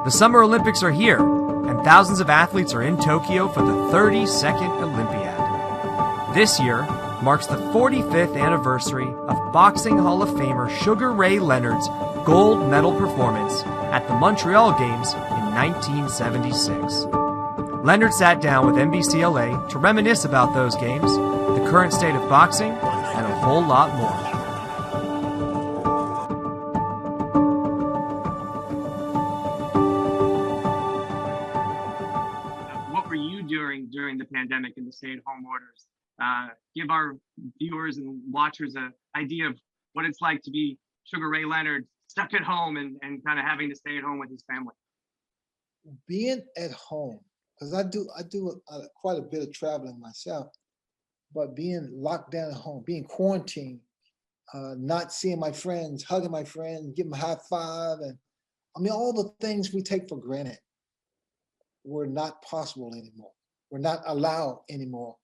The Summer Olympics are here, and thousands of athletes are in Tokyo for the 32nd Olympiad. This year marks the 45th anniversary of Boxing Hall of Famer Sugar Ray Leonard's gold medal performance at the Montreal Games in 1976. Leonard sat down with NBCLA to reminisce about those games, the current state of boxing, and a whole lot more. What were you doing during the pandemic and the stay-at-home orders? Give our viewers and watchers an idea of what it's like to be Sugar Ray Leonard stuck at home and kind of having to stay at home with his family. Being at home, because I do quite a bit of traveling myself, but being locked down at home, being quarantined, not seeing my friends, hugging my friends, giving them a high five, and I mean all the things we take for granted were not possible anymore. We're not allowed anymore.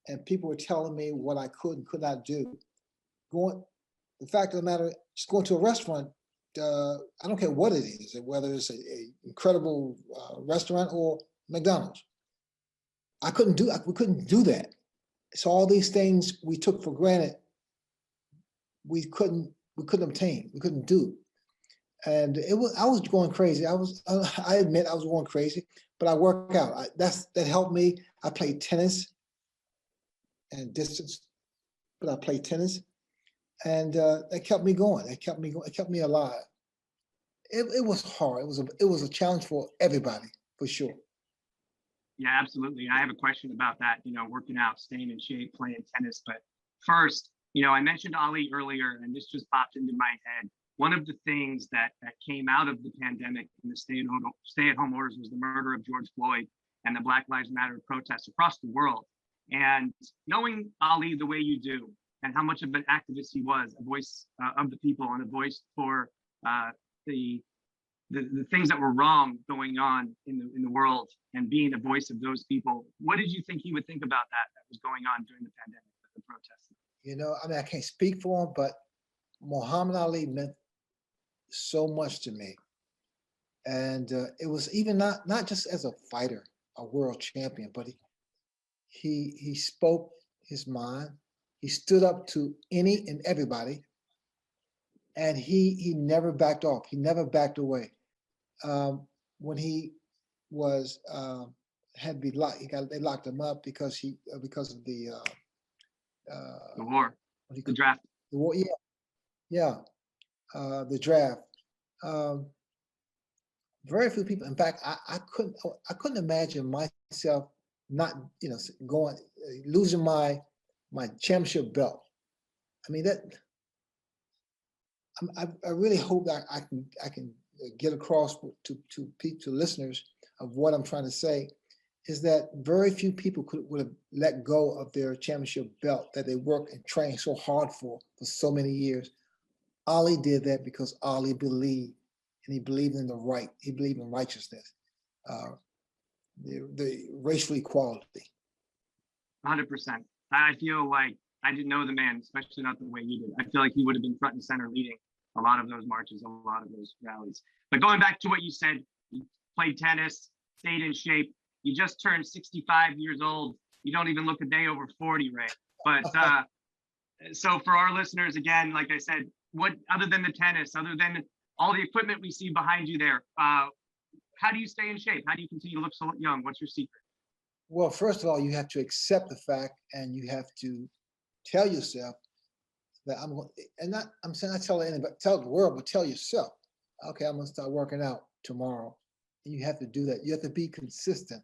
And people were telling me what I could and could not do. The fact of the matter, just going to a restaurant, I don't care what it is, whether it's a incredible restaurant or McDonald's. We couldn't do that. So all these things we took for granted, we couldn't obtain, we couldn't do. And I was going crazy. I admit I was going crazy, but I work out. That helped me. I played tennis and distance, but I played tennis, and that kept me going. It kept me alive. It was hard. It was a challenge for everybody, for sure. Yeah, absolutely. I have a question about that, working out, staying in shape, playing tennis. But first, I mentioned Ali earlier, and this just popped into my head. One of the things that came out of the pandemic and the stay-at-home orders was the murder of George Floyd and the Black Lives Matter protests across the world. And knowing Ali the way you do, and how much of an activist he was, a voice of the people and a voice for the things that were wrong going on in the world, and being a voice of those people, what did you think he would think about that was going on during the pandemic, the protests? I can't speak for him, but Muhammad Ali meant so much to me. And it was even not just as a fighter, a world champion, but he spoke his mind. He stood up to any and everybody, and he never backed off. He never backed away. When he was had to be locked, they locked him up because of the war, the draft. The war, yeah, the draft. Very few people. In fact, I couldn't imagine myself not, losing my championship belt. I mean I really hope that I can get across to listeners of what I'm trying to say, is that very few people would have let go of their championship belt that they worked and trained so hard for so many years. Ali did that because Ali believed, and he believed in he believed in righteousness, the racial equality. 100%. I feel like I didn't know the man, especially not the way you did. I feel like he would have been front and center leading a lot of those marches, a lot of those rallies. But going back to what you said, you played tennis, stayed in shape. You just turned 65 years old. You don't even look a day over 40, Ray. But so for our listeners, again, like I said, what, other than the tennis, other than all the equipment we see behind you there, how do you stay in shape? How do you continue to look so young? What's your secret? Well, first of all, you have to accept the fact, and you have to tell yourself that I'm saying not tell anybody, tell the world, but tell yourself, okay, I'm gonna start working out tomorrow. And you have to do that. You have to be consistent.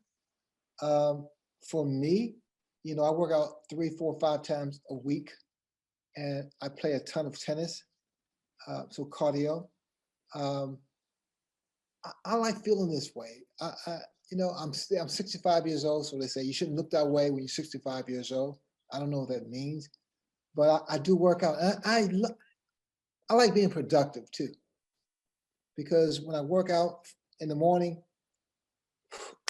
For me, I work out 3, 4, 5 times a week, and I play a ton of tennis, so cardio. I like feeling this way. I'm 65 years old, so they say you shouldn't look that way when you're 65 years old. I don't know what that means, but I do work out. And I like being productive too, because when I work out in the morning,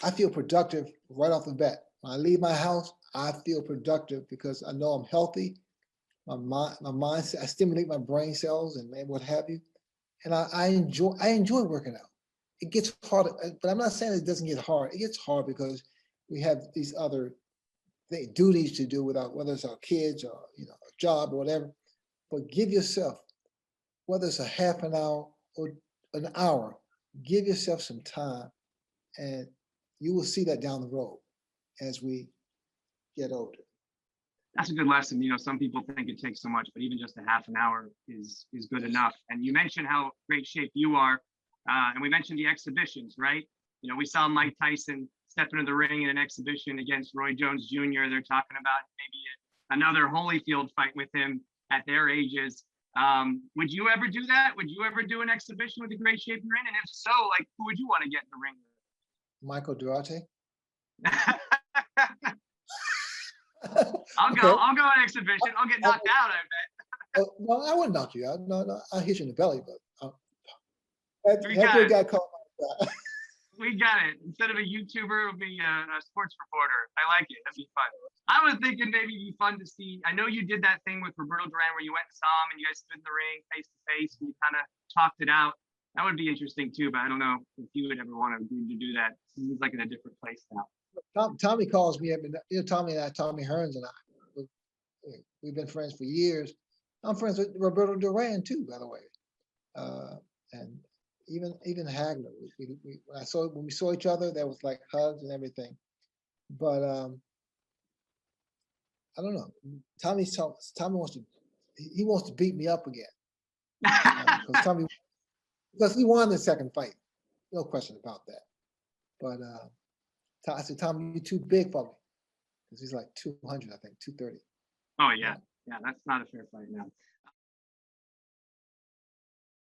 I feel productive right off the bat. When I leave my house, I feel productive because I know I'm healthy. My mind, I stimulate my brain cells and what have you, and I enjoy working out. it gets hard, but I'm not saying it doesn't get hard. It gets hard because we have these other duties to do without, whether it's our kids or, you know, a job or whatever. But give yourself, whether it's a half an hour or an hour, give yourself some time, and you will see that down the road as we get older. That's a good lesson. You know, some people think it takes so much, but even just a half an hour is good enough. And you mentioned how great shape you are, and we mentioned the exhibitions, right? You know, we saw Mike Tyson step into the ring in an exhibition against Roy Jones Jr. They're talking about maybe another Holyfield fight with him at their ages. Would you ever do that? Would you ever do an exhibition with the great shape you're in? And if so, like, who would you want to get in the ring with? Michael Duarte. I'll go on exhibition. I'll get knocked out, I bet. No, I wouldn't knock you out. No, I'll hit you in the belly, but We have got your it. guy call my guy. We got it. Instead of a YouTuber, it'll be a sports reporter. I like it. That'd be fun. I was thinking maybe it'd be fun to see. I know you did that thing with Roberto Duran where you went and saw him and you guys stood in the ring face to face and you kind of talked it out. That would be interesting too, but I don't know if you would ever want to do that. He's like in a different place now. Tommy calls me up, and you know, Tommy Hearns and I, we've been friends for years. I'm friends with Roberto Duran too, by the way, and even Hagler. When we saw each other, there was like hugs and everything. But I don't know. Tommy wants to beat me up again because he won the second fight, no question about that. But I said, Tommy, you're too big for me, because he's like 200, I think, 230. Oh yeah, that's not a fair fight now.